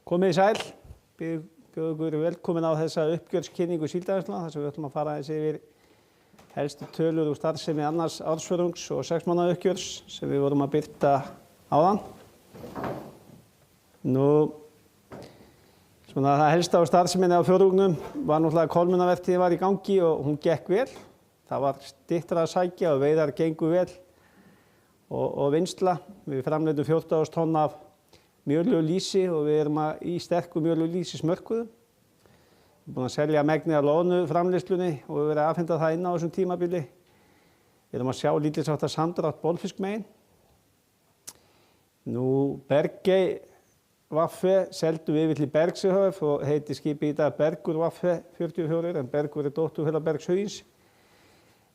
Komið í sæl, bjóð ykkur velkomin á þessa uppgjörskynningu Síldarvinnslunnar þar sem við ætlum að fara aðeins yfir helstu tölur úr starfsemi annars ársfjórðungs og 6 mánaða uppgjörs sem við vorum að birta áðan. Svona það helsta á starfseminni á fjórðungnum var náttúrulega kolmunnavertíðin var í gangi og hún gekk vel. Það var styttra að sækja og veiðar gengu vel og vinnsla. Við framleiddum 14.000 tonn af mjölu og lýsi og við erum í sterku mjölu og lýsi smörkuðum. Við erum búin að selja megnið af loðnu framleiðslunni og við verðum að afhenda það inn á þessum tímabili. Við erum að sjá lítilsháttar samdrátt bolfiskmegin. Bergey Vaffe seldum við til Bergsehöf og heiti skipið í dag Bergur Vaffe 44 en Bergur dótturfélag Bergs Hugins.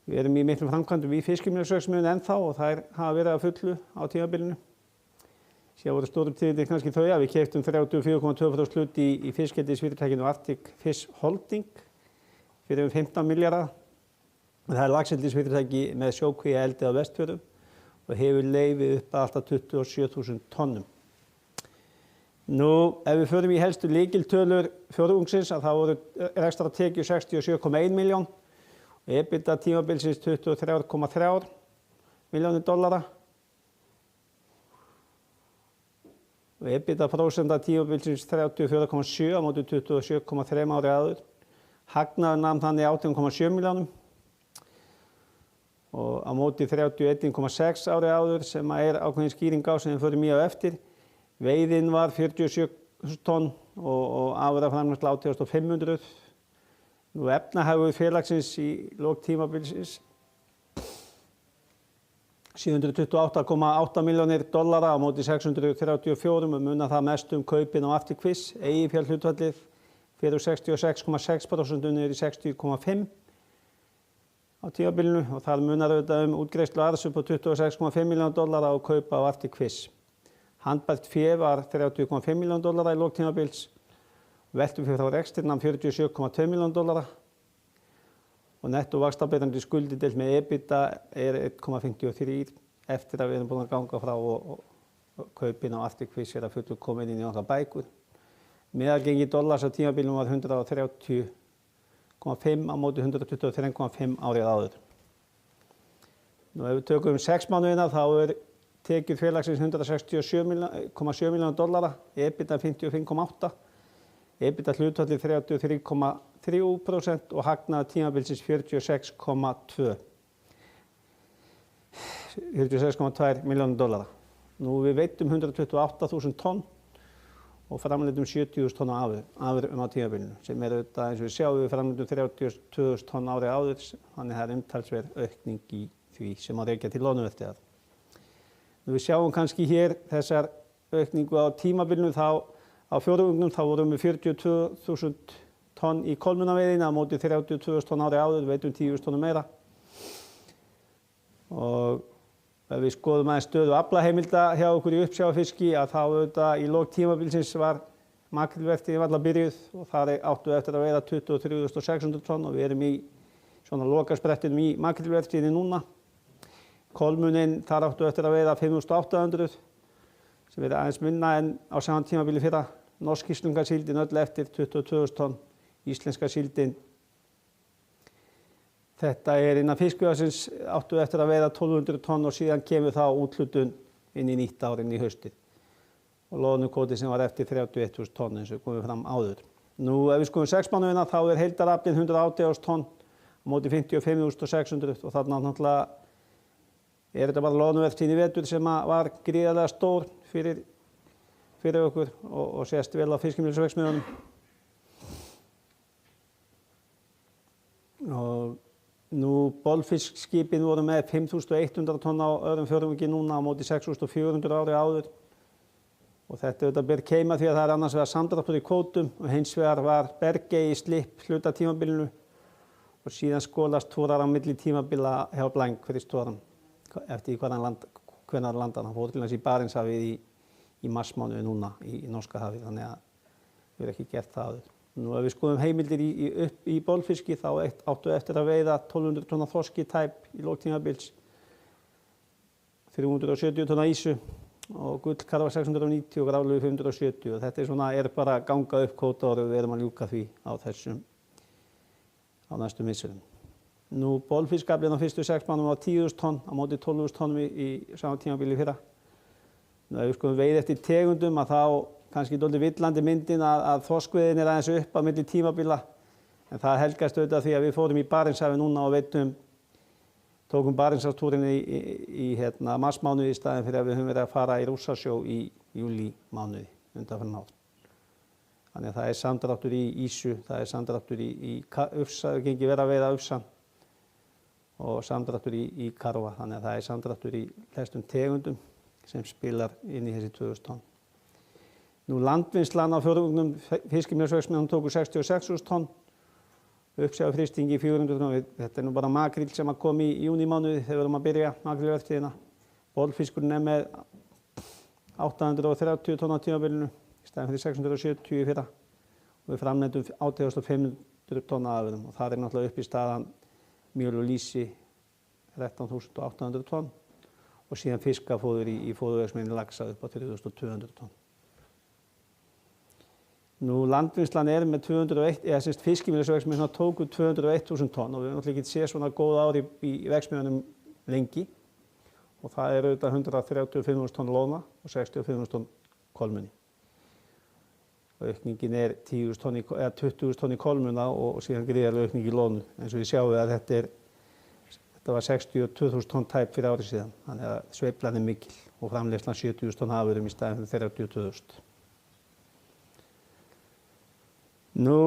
Við erum í miklum framkvæmdum í fiskimjölsverksmiðjunni ennþá og þær hafa verið að fullu á tímabilinu. Síðan voru stórum tíðindi kannski þau að við keyptum 34,2% hlut í fiskeldisfyrirtækinu Arctic Fish Holding fyrir 15 milljarða. Það er laxeldisfyrirtæki með sjókvíaeldi á Vestfjörðum og hefur leyfi upp að alltaf 27.000 tonnum. Ef við förum í helstu lykiltölur fjórðungsins þá voru rekstrartekjur 67,1 milljón og EBITDA tímabilsins 23,3 milljónir dollara. Og EBITDA prósenta tímabilsins 34,7 á móti 27,3 ári áður. Hagnaður nam þannig 18,7 milljónum og á móti 31,6 ári áður sem er ákveðin skýring á sem við förum í á eftir. Veiðin var 47.000 tonn og afurðaframleiðsla 8.500. Efnahagur félagsins í lok tímabilsins 728,8 milljónir dollara á móti 634 og munar það mest kaupin á Arctic Fish. Eiginfjárhlutfallið fyrir 66,6% niður í 60,5% á tímabilinu og það munar auðvitað útgreiðslu arðs upp á 26,5 milljónir dollara og kaupa á Arctic Fish. Handbært fé var 30,5 milljónir dollara í lok tímabils. Veltufé frá rekstri nam 47,2 milljónir dollara og netto vaxtabætandi skuldir deilt með EBITDA er 1,53 eftir að við erum búin að ganga frá og kaupin á Arctic Fish að fullu komin inn í okkar bækur. Meðalgengi dollars á tímabilinu var 130,5 á móti 123,5 árið áður. Ef við tökum 6 mánuðina þá er tekjur félagsins 167,7 milljónir dollara, EBITDA 55,8, EBITDA hlutfallið 33,3% og hagnaður tímabilsins 46,2 milljónir dollara. Við veiddum 128.000 tonn og framleiddum 70.000 tonn af afurðum á tímabilinu sem er auðvitað eins og við sjáum við framleiddum 32.000 tonn árið áður þannig það er umtalsverð aukning í því sem á rekja til loðnuvertíðar. Við sjáum kannski hér þessar aukningu á tímabilinu á fjórðungnum þá vorum við 42.000 tonn í kolmunnaveiðina á móti 32.000 tonn árið áður, við veiddum 10.000 tonnum meira. Og ef við skoðum aðeins stöðu aflaheimilda hjá okkur í uppsjávarfiski að þá auðvitað í lok tímabilsins var makrílvertíðin varla byrjuð og þar áttu eftir að veiða 23.600 tonn og við erum í svona lokasprettinum í makrílvertíðinni núna. Kolmunnin þar áttu eftir að veiða 5.800 sem er aðeins minna en á saman tímabili fyrra. Norsk íslensíldin öll eftir 22.000 tonn, íslenska síldin. Þetta er innan fiskveiðiársins áttu eftir að veiða 1.200 tonn og síðan kemur þá úthlutun inn í nýtt ár inn í haustið. Og loðnukvóti sem var eftir 31.000 tonn eins og komið fram áður. Ef við skoðum 6 mánuðina þá er heildaraflinn 180.000 tonn á móti 55.600 og þarna náttúrulega er þetta bara loðnuvertíðin í vetur sem var gríðarlega stór fyrir okkur og sést vel á fiskimjölsverksmiðjunum. Og bolfiskskipin voru með 5.100 tonn á öðrum fjórðungi núna á móti 6.400 árið áður. Og þetta ber keima því að það er annars vegar samdráttur í kvótum og hins vegar var Bergey í slipp hluta tímabilinu og síðan skolast tórar á milli tímabila hjá Blank fyrir stóran. Eftir hvenær landan. Hann fór til hans í Barentshafið í marsmánuði núna í Norska hafið, þannig að við erum ekki gert það áður. Ef við skoðum heimildir í bolfiski þá áttu eftir að veiða 1.200 tonna þorski tæp í lok tímabils, 370 tonna ýsu og gullkarfa 690 og graflögu 570 og þetta svona bara að ganga upp kvótaárið og við erum að ljúka því á næstu misserum. Nú bolfiskaflinn á fyrstu 6 mánuðum var 10.000 tonn á móti 12.000 tonnum í sama tímabili í fyrra. Nú ef við skoðum veiði eftir tegundum að þá kannski dálítið villandi myndin að þorskveiðin aðeins upp á milli tímabila en það helgast auðvitað því að við fórum í Barentshafi núna og tókum Barentshafstúrinn í marsmánuði í staðinn fyrir að við höfum verið að fara í Rússasjó í júlímánuði undanfarin ár. Þannig að það samdráttur í ýsu, það samdráttur í ufsa, það gengi verið að veiða ufsan og samdráttur í karfa. Þannig að það samdráttur í flestum tegundum sem spilar inn í þessi 2.000 tonn. Nú landvinnslan á fjórðungnum fiskimjölsverksmiðjunum tóku 66.000 tonn. Uppsjávarþrýstingi í 400 tonn. Þetta nú bara makríll sem kom í júnímánuði þegar við vorum að byrja makrílvertíðina. Bolfiskurinn með 830 tonn á tímabilinu í staðinn fyrir 670 í fyrra. Og við framleiddum 8.500 tonn af afurðum og það náttúrulega upp í staðan mjöl og lýsi 13.800 tonn og síðan fiskafóður í fóðurverksmiðjunni laxa upp á 3.200 tonn. Nú landvinnslan með 201, fiskimjölsverksmiðjuna tóku 201.000 tonn og við höfum náttúrulega ekki séð svona góð ár í verksmiðjunum lengi og það auðvitað 135.000 tonn lóna og 65.000 tonn kolmunni. Aukningin 20.000 tonn í kolmuna og síðan gríðarleg aukning í lónu eins og við sjáum að þetta var 62.000 tonn tæp fyrir árið síðan þannig að sveiflan mikil og framleiðslan 70.000 tonn afurðum í staðinn fyrir 32.000. Nú,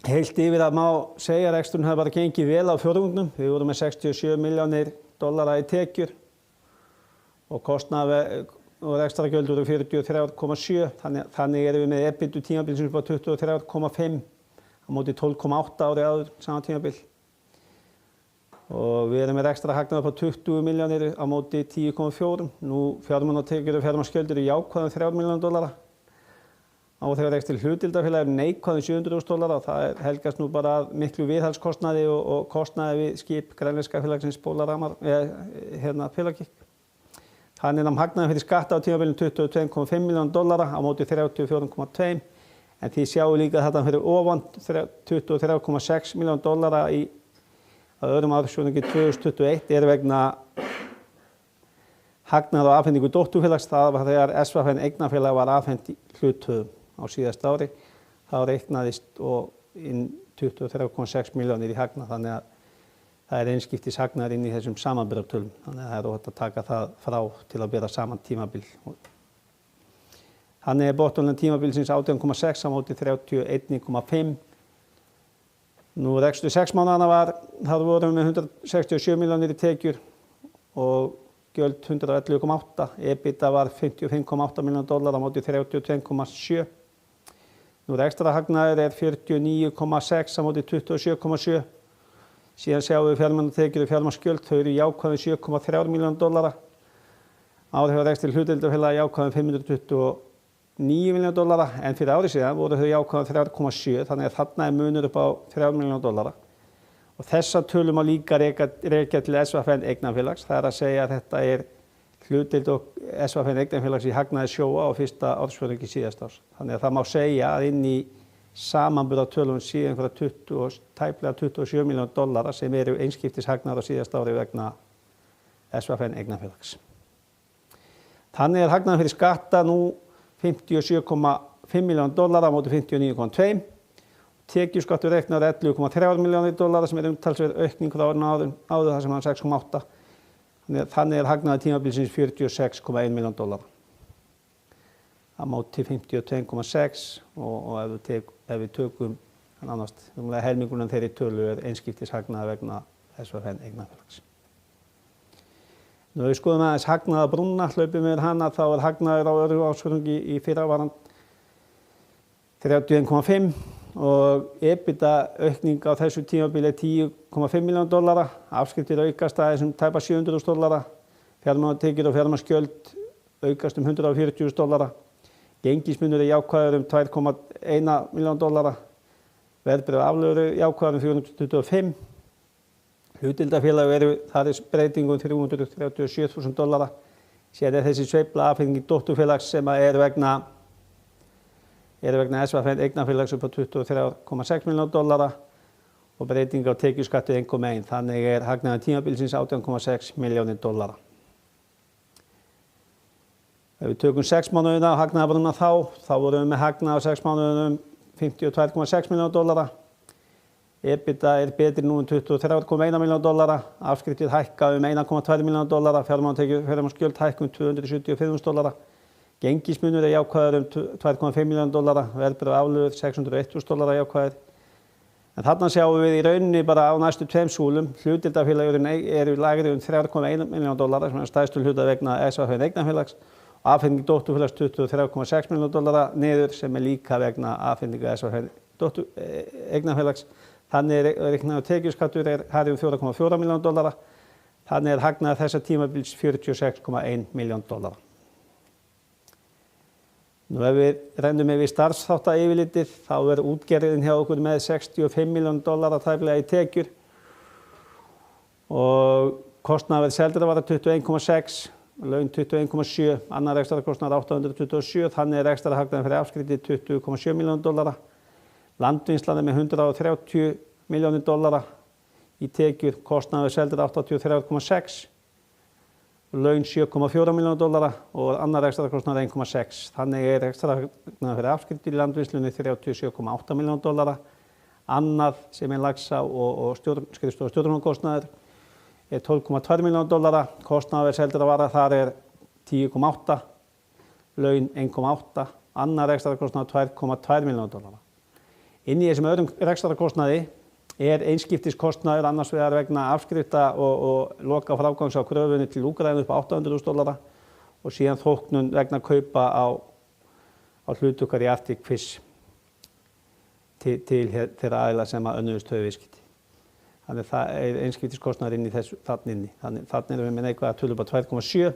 heilt yfir að má segja að reksturinn hafi bara gengið vel á fjórðungnum. Við vorum með 67 milljónir dollara í tekjur og kostnaður og rekstrargjöld voru 43,7. Þannig erum við með EBITDA tímabilsins upp á 23,5 á móti 12,8 árið áður sama tímabil. Og við erum með rekstrarhagnað upp á 20 milljónir á móti 10,4. Nú fjármálatekjur og fjármagnsgjöld eru jákvæð 3 milljónir dollara. Á þegar rekstur hlutdeildarfélag neikvæð 700.000 dollara og það helgast nú bara að miklu viðhaldskostnaði og kostnaði við skip grænlenska félagsins Bólaramar Pelagic. Þannig nam hagnaði fyrir skatta á tímabilinu 22,5 milljónir dollara á móti 34,2 en því sjáum líka að þetta fyrir ofan 23,6 milljónir dollara í öðrum ársfjórðungi 2021 vegna hagnað á afhendingu dótturfélags. Það var þegar SVFN eignafélag var afhent hluthöfum á síðasta ári. Þá reiknaðist inn 23,6 milljónir í hagnað þannig að það einskiptis hagnaður inn í þessum samanburðartölum. Þannig að það óhætt að taka það frá til að bera saman tímabil. Þannig bottomline tímabilsins 18,6 á móti 31,5. Nú rekstur 6 mánaðana þar vorum við með 167 milljónir í tekjur og gjöld 111,8. EBITDA var 55,8 milljónir dollara á móti 32,7. Nú rekstrarhagnaður 49,6 á móti 27,7. Síðan sjáum við fjármálatekjur og fjármagnsgjöld, þau eru jákvæðum 7,3 milljónir dollara. Árið hefur rekstur hlutdeildarfélag jákvæðum 529 milljónir dollara en fyrir árið síðan voru þau jákvæðum 3,7 þannig að þarna munur upp á 3 milljónir dollara. Og þessa tölum má líka rekja til SVFN eignafélags. Það að segja að þetta hlutdeild og SVFN eignafélags í hagnaði sjóa á fyrsta ársfjórðungi síðasta árs. Þannig að það má segja að inn í samanburðartölum síðan tæplega 27 milljónir dollara sem eru einskiptis hagnaður á síðasta ári vegna SVFN eignafélags. Þannig hagnaður fyrir skatta nú 57,5 milljónir dollara á móti 59,2. Tekjuskattur reiknaður 11,3 milljónir dollara sem umtalsverð aukning frá árinu áður þar sem hann 6,8. Þannig hagnaður tímabilsins 46,1 milljón dollara. Á móti 52,6 og ef við tökum nánast helmingurinn þeirri tölu einskiptis hagnaður vegna SVFN eignafélags. Nú við skoðum aðeins hagnaður brúnna, hlaupum við hana, þá hagnaður á öðru ársfjórðungi í fyrra var hann 31,5 og EBITDA aukning á þessu tímabili 10,5 milljónir dollara, afskriftir aukast aðeins tæpa 700.000 dollara, fjármálatekjur og fjármagnsgjöld aukast 140.000 dollara, gengismunur jákvæður 2,1 milljón dollara, verðbréf aflögu jákvæður 425, hlutdeildarfélag þar breytingum 337.000 dollara, Síðan þessi sveifla afhending dótturfélags sem er vegna SVF eignarfélags upp á $23,6 milljónir og breyting á tekjuskatti 1,1. Þannig hagnaður tímabilsins $18,6 milljónir. Ef við tökum 6 mánuðina og hagnaðarbrunna þá vorum við með hagnað á 6 mánuðunum $52,6 milljónir. EBITDA betri nú $23,1 milljónir. Afskriftir hækka $1,2 milljónir. Fjármagnsgjöld hækka $275.000. Gengismunur jákvæður $2,5 milljónir. Verðbréf aflögð $601.000 jákvæður. En þarna sjáum við í rauninni bara á næstu 2 súlum. Hlutdeildarfélögin eru lægri $3,1 milljónir sem stærstu hluta vegna SVF eignarfélags. Afhending dótturfélags $23,6 milljónir niður sem líka vegna afhendingu SVF eignarfélags. Þannig reiknaður tekjuskattur hærri $4,4 milljónir. Þannig hagnaður þessa tímabils $46,1 milljónir. Nú ef við rennum yfir starfsþáttayfirlitið þá útgerðin hjá okkur með $65 milljónir tæplega í tekjur og kostnaður seldra var 21,6, laun 21,7, annar rekstrarkostnaður 827, þannig rekstrarhagnaður fyrir afskriftir $20,7 milljónir. Landvinnslan með $130 milljónir í tekjur, kostnaður seldra 83,6. Laun $7,4 milljónir og annar rekstrarkostnaður 1,6. Þannig rekstrarhagnaður fyrir afskriftir í landvinnslunni $37,8 milljónir. Annað sem laxa og skrifstofa og stjórnunarkostnaður 12,2 milljónir. Kostnaður seldra vara þar 10,8. Laun 1,8. Annar rekstrarkostnaður $2,2 milljónir. Inn í þessum öðrum rekstrarkostnaði einskiptiskostnaður annars vegar vegna afskrifta og loka frágangs á kröfunni til Úkraínu upp á $800.000 og síðan þóknun vegna kaupa á hlut okkar í Arctic Fish til þeirra aðila sem önnuðust þau viðskipti. Þannig það einskiptiskostnaður inn í þessu þarna inni. Þannig erum við með neikvæða tölu upp á 2,7.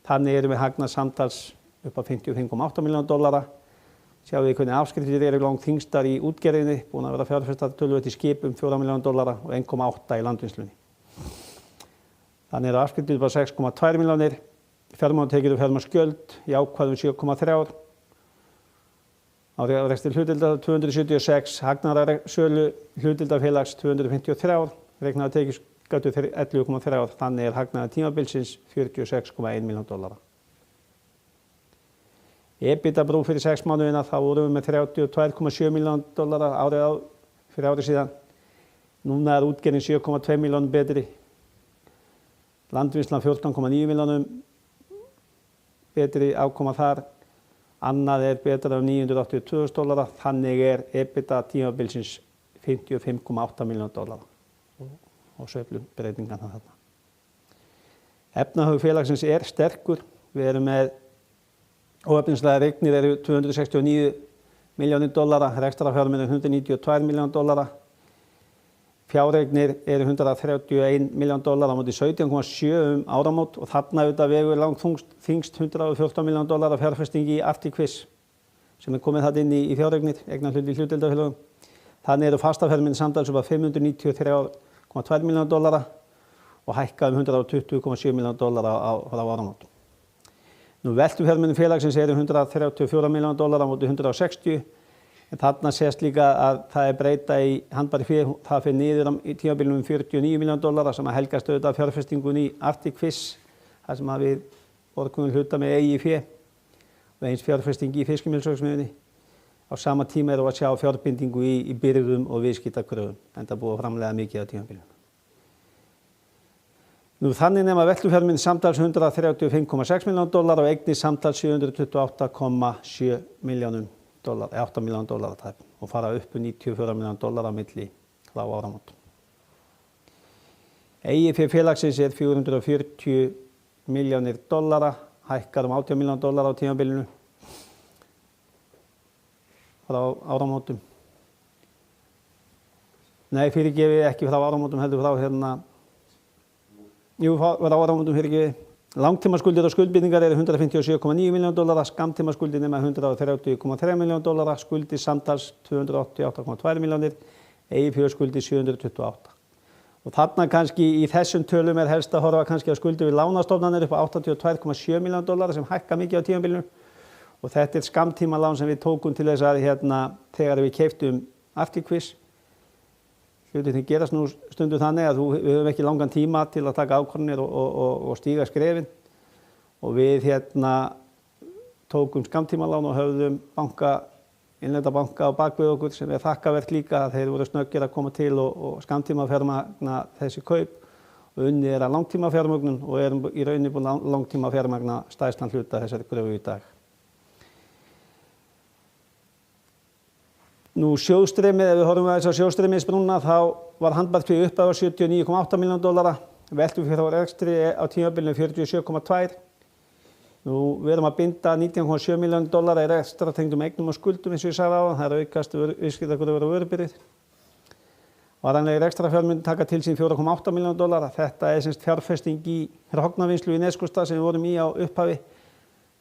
Þannig erum við hagnað samtals upp á $55,8 milljónir. Sjáum við hvernig afskriftir eru langþyngstar í útgerðinni, búin að vera fjárfestar töluvert í skipum $4 milljónir og 1,8 í landvinnslunni. Þannig afskriftir upp á 6,2 milljónir, fjármálatekjur og fjármagnsgjöld jákvæð 7,3. Á rekstri hlutdeildar 276, hagnaðar sölu hlutdeildarfélags 253, reiknaður tekjuskattur 11,3, þannig hagnaður tímabilsins $46,1 milljónir. EBITDA brú fyrir 6 mánuðina þá vorum við með $32,7 milljónir fyrir árið síðan. Núna útgerðin 7,2 milljónum betri. Landvinnslan 14,9 milljónum betri afkoma þar. Annað betra $982.000. Þannig EBITDA tímabilsins $55,8 milljónir og sveiflum breytingarna þarna. Efnahag félagsins sterkur. Við erum með óefnislegar eignir eru $269 milljónir, rekstrarfjármunir $192 milljónir, fjáreignir eru $131 milljónir á móti 17,7 áramót og þarna auðvitað vegur langþyngst $114 milljónir af fjárfestingi í Arctic Fish sem komið þarna inn í fjáreignir, eignarhlut í hlutdeildarfélögum. Þannig eru fastafjármunir samtals upp á $593,2 milljónir og hækka $120,7 milljónir frá áramót. Nú veltufjármunir félagsins eru $134 milljónir á móti 160, en þarna sést líka að það breyta í handbæri fé, það fer niður í tímabilinu $49 milljónir sem helgast auðvitað fjárfestingun í Arctic Fish, þar sem við borgum hluta með eigið fé og eins fjárfesting í fiskimjölsverksmiðjunni. Á sama tíma erum við að sjá fjárbindingu í birgðum og viðskiptakröfum, enda búið að framleiða mikið á tímabilinu. Nú þannig nema veltufjármunir samtals $135,6 milljónir og eignir samtals $728,7 milljónum, $8 milljónir tæp og fara upp $94 milljónir á milli frá áramót. Eigið fé félagsins $440 milljónir, hækkar $18 milljónir á tímabilinu frá áramótum. Nei, fyrirgefið ekki frá áramótum heldur frá frá áramótum fyrirgefið. Langtímaskuldir og skuldbindingar eru $157,9 milljónir, skammtímaskuldir nema $130,3 milljónir, skuldir samtals $288,2 milljónir, eigið fé skuldir 728. Og þarna kannski í þessum tölum helst að horfa kannski á skuldir við lánastofnanir upp á 82,7 milljónir dollara sem hækka mikið á tímabilinu. Og þetta skammtímalán sem við tókum til þess að þegar við keyptum Arctic-Quiz. Hlutirnir gerast nú stundum þannig að við höfum ekki langan tíma til að taka ákvarðanir og stíga skrefin. Og við tókum skammtímalán og höfðum innlenda banka á bakvið okkur sem þakkavert líka að þeir voru snöggir að koma til og skammtímafjármagna þessi kaup. Og unnið að langtímafjármögnun og erum í rauninni búin að langtímafjármagna stærstan hluta þessari kröfu í dag. Nú sjóðstreymið, ef við horfum aðeins á sjóðstreymisbrúna, þá var handbært upp á 79,8 milljónir dollara, veltum fyrir á rekstri á tímabilinu 47,2. Nú við erum að binda 19,7 milljónir dollara í rekstratengdum eignum og skuldum eins og ég sagði áðan, það aukast viðskiptakröfur og vörubirgðir. Varanlegir rekstrarfjármunir taka til sín 4,8 milljónir dollara. Þetta semst fjárfesting í hrognavinnslu í Neskaupstað sem við vorum í á upphafi.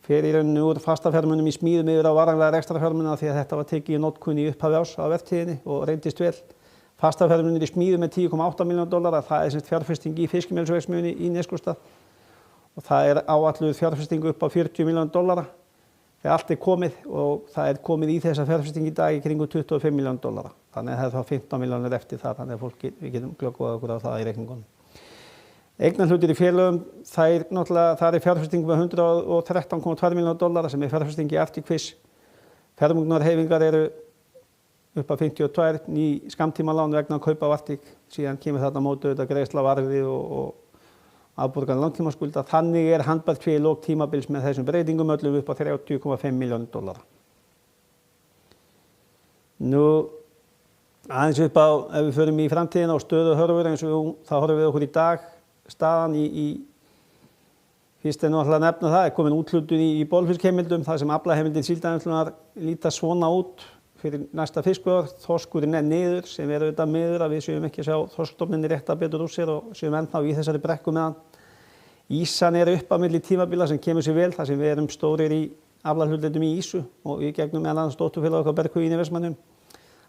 Fer í rauninni úr fastafjármunum í smíðum yfir á varanlega rekstrarfjármuna því að þetta var tekið í notkun í upphafi árs á vertíðinni og reyndist vel. Fastafjármunir í smíðum með 10,8 milljónir dollara, það semst fjárfesting í fiskimjölsverksmiðjunni í Neskaupstað. Og það áætluð fjárfestingu upp á 40 milljónir dollara þegar allt komið og það komið í þessa fjárfesting í dag í kringum 25 milljónir dollara. Þannig að það þá 15 milljónir eftir það, þannig að við getum glöggvað okkur á það í reikningunum. Eignarhlutir í félögum, það fjárfesting með 113,2 milljónir dollara sem fjárfesting í Arctic-Quiz. Fjármögnunarhreyfingar eru upp á 52, ný skammtímalán vegna kaupa á Arctic, síðan kemur þarna móti auðvitað greiðsla af arði og afborgan langtímaskulda. Þannig handbært fé í lok tímabils með þessum breytingum öllum upp á 30,5 milljónir dollara. Nú aðeins upp á, ef við förum í framtíðina og stöðu og horfur eins og það horfum við okkur í dag, staðan fyrst náttúrulega að nefna það, komin úthlutun í bolfiskheimildum, það sem aflaheimildir síldarvinnslunnar líta svona út fyrir næsta fiskveiðiár. Þorskurinn niður sem auðvitað miður að við séum ekki að sjá þorskstofninni rétta betur úr sér og séum ennþá í þessari brekku með hann. Ísan upp á milli tímabila sem kemur sér vel þar sem við erum stórir í aflahlutdeildum í ýsu og í gegnum meðal annars dótturfélag okkar Berghauginn í Vestmannaeyjum.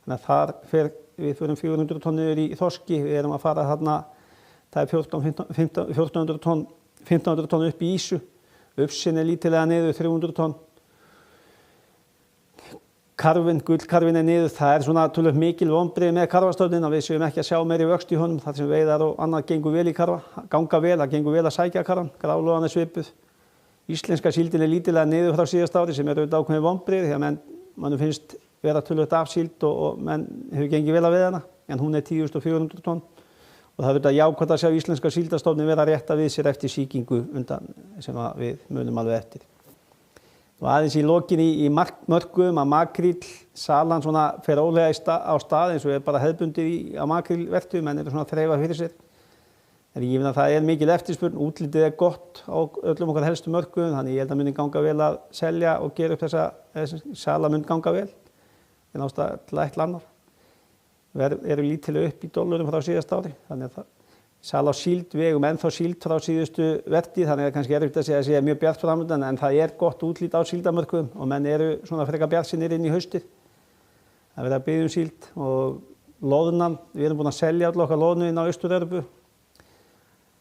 Þannig að við förum 400 tonn niður í þorski, við erum að fara þarna, það 1400 tonn, 1500 tonn upp í ýsu, uppsinn lítillega niður 300 tonn. Gullkarfinn niður, það svona töluvert mikil vonbrigði með karfastofninn að við séum ekki að sjá meiri vöxt í honum þar sem veiðar og annað gengur vel í karfa, það gengur vel að sækja karfan, grálóðan svipuð. Íslenska síldin lítillega niður frá síðasta ári sem auðvitað ákveðin vonbrigði því að mannum finnst vera töluvert af síld og menn hefur gengið vel að veiða hana, en hún 10.400 tonn og það auðvitað jákvætt að sjá íslenska síldastofninn vera rétta við sér eftir sýkingu undan sem við munum alveg eftir. Og aðeins í lokin í mörkuðum að makríll salan svona fer ólega á stað eins og bara hefðbundið á makrílvertíðum en svona að þreifa fyrir sér. En ég finna að það mikil eftirspurn, útlitið gott á öllum okkar helstu mörkuðum, þannig ég held að muni ganga vel að selja og gera upp þessa sala mun ganga vel. En ástæða ætla annar. Eru lítilega upp í dollurum frá síðasta ári, þannig að sala á síld, við eigum ennþá síld frá síðustu vertíð, þannig að kannski erfitt að segja að sé mjög bjart framöndan, en það gott útlít á síldamörkuðum og menn eru svona frekar bjartsýnir inn í haustið. Það verið að biðja síld og loðnan, við erum búin að selja all okkar loðnu inn á Austur-Evrópu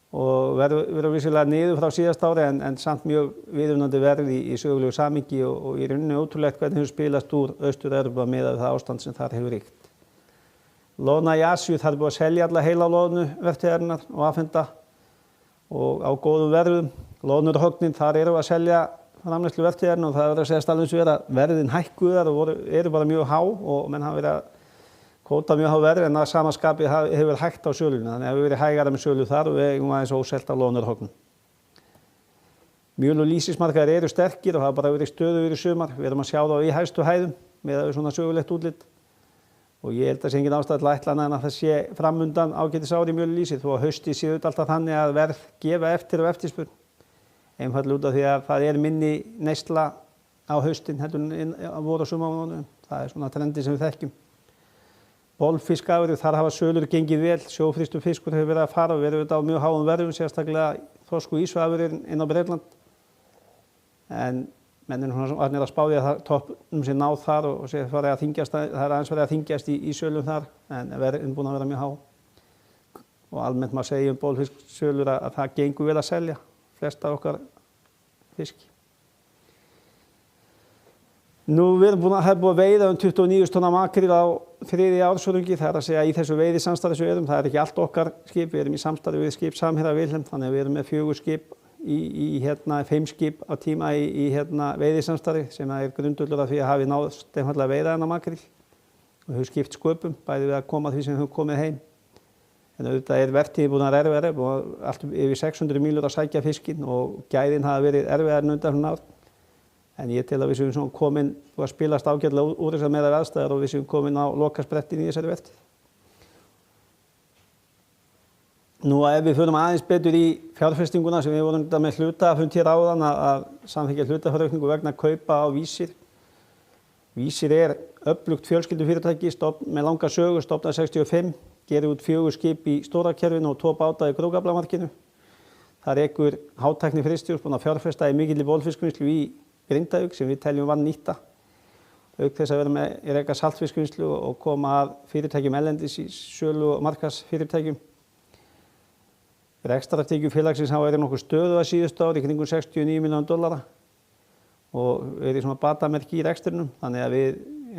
og verður vissilega niður frá síðasta ári en samt mjög viðunandi verð í sögulegu samhengi og í rauninni ótrúlegt hvernig hefur spilast úr Austur-Evrópu að miða við það ástand sem þar hefur ríkt. Loðna í Asíu, það búið að selja alla heila loðnu vertíðarinnar og afhenda og á góðum verðum. Loðnur og högnin, þar eru að selja framleiðslu vertíðarinnar og það verður að segja alveg eins og að verðin hækkuðar og eru bara mjög há og menn hafa verið að kvóta mjög há verð en að sama skapi hefur verið hægt á söluna, þannig að hefur verið hægara með sölu þar og við eigum aðeins óselt af loðnur og högnum. Mjöl og lýsismarkaðir eru sterkir og það bara verið stöðugir í sumar. Við erum að sjá þá í hæstu hæðum með svona sögulegt útlit. Og ég held að sé engin ástæða til að ætla annað en að það sé framundan ágætis ári í mjöl og lýsi þó að haustið sé alltaf þannig að verð gefa eftir og eftirspurn. Einfaldlega út af því að það minni neysla á haustin heldur en á vor og sumarmánuðum. Það svona trendi sem við þekkjum. Bolfiskafurðir, þar hafa sölur gengið vel, sjófrystur fiskur hefur verið að fara og verið á mjög háum verðum, sérstaklega þorsk og ýsuafurðir inn á Bretland. En menn að spá því að toppnum sé náð þar og sé það aðeins farið að þyngjast í sölum þar en verðin búin að vera mjög há. og almennt maður segja bolfisksölur að það gengur vel að selja flesta okkar fiski. Nú við erum búin að veiða 29 tonna makríl á þriðja ársfjórðungi, það að segja í þessu veiðisamstarfi sem við erum, það ekki allt okkar skip, við erum í samstarfi við skip Samherja Vilhelm, þannig að við erum með 4 skip í 5 skip á tíma í veiðisamstarfi sem er grundvöllur af því að hafi náðst einfaldlega að veiða þennan makríl og hefur skipt sköpum bæði við að koma því sem við höfum komið heim. En auðvitað vertíðin búin að vera erfið og allt yfir 600 mílur að sækja fiskinn og gæðin hafa verið erfiðar en undanfarin ár. En ég tel að við séum komin og að spilast ágætlega úr þessar meðal aðstæður og við séum komin á lokasprettin í þessari vertíð. Nú ef við förum aðeins betur í fjárfestinguna sem við vorum með hlutafund hér áðan að samþykkja hlutafjáraukningu vegna kaupa á Vísir. Vísir er öflugt fjölskyldufyrirtæki með langa sögu, stofnað 65, gerir út 4 skip í Stórakerfinu og 2 báta í Krókaflamarkinu. Það rekur hátækni frystihús búin að fjárfesta í mikilli bolfiskvinnslu í Grindavík sem við teljum vannýtta. Auk þess að vera með að reka saltfiskvinnslu og koma að fyrirtækjum erlendis í sölu og markaðsfyrirtækjum. Rekstrartekjur félagsins hafa verið nokkuð stöðugar síðustu ár í kringum $69 milljónir og verið svona batamerki í rekstrinum, þannig að við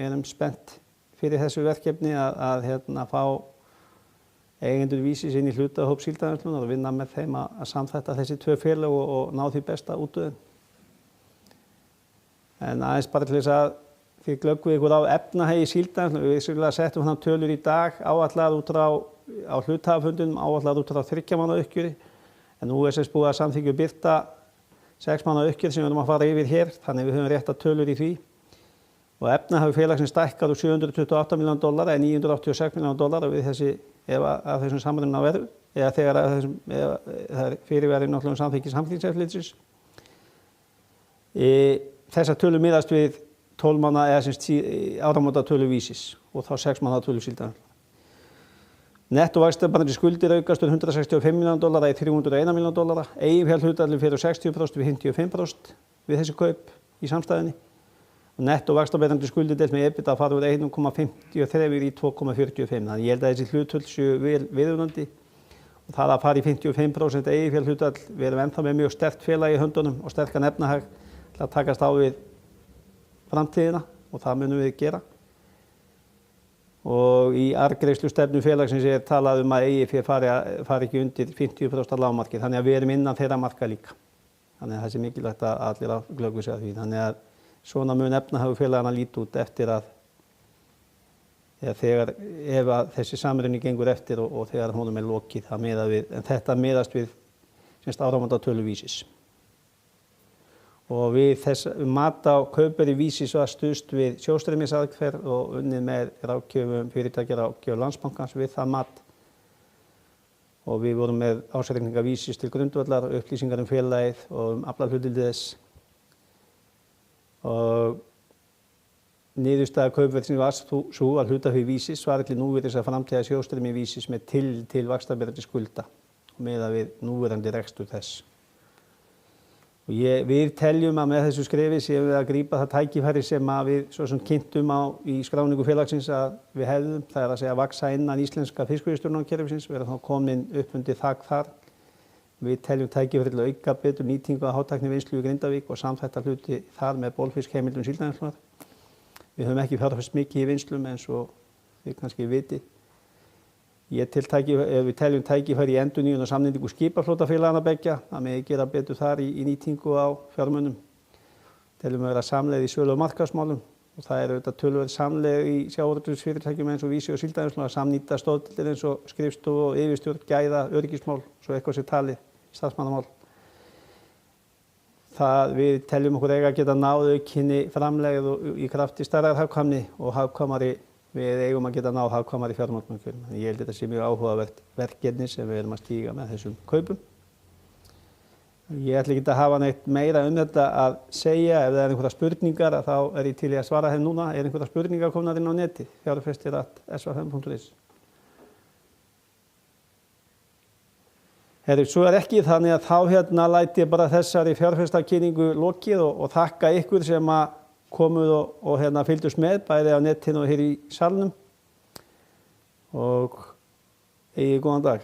erum spennt fyrir þessu verkefni að fá eigendur Vísis inn í hlutahóp Síldarvinnslunnar og vinna með þeim að samþætta þessi 2 félög og ná því besta út úr þeim. En aðeins bara til þess að þið glöggum ykkur á efnahag í Síldarvinnslunni, við sérlega settum hann tölur í dag áætlaðar út á hluthafafundinum, áætlaðar út frá 3 mánaða uppgjöri, en nú er sem búið að samþykkja birta 6 mánaða uppgjör sem við erum að fara yfir hér, þannig við höfum réttar tölur í því. Og efnahag félagsins stækkar úr $728 milljónir en $986 milljónir við þessi, ef að þessum samruna verður, eða þegar að það er fyrirverið náttúrulega samþykki Samkeppniseftirlitsins. Þessar tölur miðast við 12 mánaða eða áramótatölu Vísis og þá 6 mánaða tölu Síldarvinnslunnar. Netto vaxtabærandi skuldir aukast úr $165 milljónir í $301 milljónir. Eiginfjárhlutfallið fer úr 60% við 55% við þessi kaup í samstæðunni. Og netto vaxtabærandi skuldir deilt með EBITDA fara úr 1,53 í 2,45. Þannig ég held að þessi hlutföll séu vel viðunandi. Og það að fara í 55% eiginfjárhlutfall, við erum ennþá með mjög sterkt félag í höndunum og sterkan efnahag til að takast á við framtíðina og það munum við gera. Og í arðgreiðslustefnu félagsins er talað að EIF fari ekki undir 50% lágmarki, þannig að við erum innan þeirra marka líka. Þannig að það sé mikilvægt að allir glöggvi sig að því. Þannig að svona mun efnahagur félagana líta út eftir að ef þessi samruni gengur eftir og þegar honum er lokið, en þetta miðast við áramótatölu Vísis. Og við mat á kaupverði Vísis var stuðst við sjóstreymisaðferð og unnið með ráðgjöfum fyrirtækja ráðgjöf Landsbankans við það mat. Og við vorum með ársreikninga Vísis til grundvallar, upplýsingar félagið og aflahlutdeild þess. Og niðurstaða kaupverðsins var sú að hlutafé Vísis var til núvirðis að framtíða sjóstreymi Vísis með til vaxtabærandi skulda og miðað við núverandi rekstur þess. Og við teljum að með þessu skrefi séum við að grípa það tækifæri sem við svo sem kynntum í skráningu félagsins að við hefðum, það er að segja vaxa innan íslenska fiskveiðistjórnarkerfisins, við erum þá komin upp undir þak þar. Við teljum tækifæri til að auka betur nýtingu á hátæknivinnslu í Grindavík og samþætta hluti þar með bolfiskheimildum Síldarvinnslunnar. Við höfum ekki fjárfest mikið í vinnslum eins og þið kannski viti. Við teljum tækifæri í endurnýjun og samnýtingu skipaflotafélaganna beggja, það megi gera betur þar í nýtingu á fjármunum. Teljum að vera samlegð í sölu og markaðsmálum og það er auðvitað töluvert samlegð í sjávarútvegsfyrirtækjum eins og Vísi og Síldarvinnslunnar að samnýta stoðdeildir eins og skrifstofu og yfirstjórn, gæða, öryggismál, svo eitthvað sé talið, starfsmannamál. Við teljum okkur eiga að geta náð aukinni framlegð í krafti stærðar hagkvæmni og hagkvæmari. Við eigum að geta náð hagkvæmari fjármagnsumhverfi. Ég held að þetta sé mjög áhugavert verkefni sem við erum að stíga með þessum kaupum. Ég ætla ekki að hafa neitt meira þetta að segja. Ef það er einhverja spurningar þá er ég til í að svara þeim núna. Er einhverja spurningar komnar inn á neti? fjárfestir@sva5.is. Svo er ekki þannig að þá læt ég bara þessari fjárfestakynningu lokið og þakka ykkur sem að komuð og fylgdust með, bæði á netinu og hér í salnum og eigið góðan dag.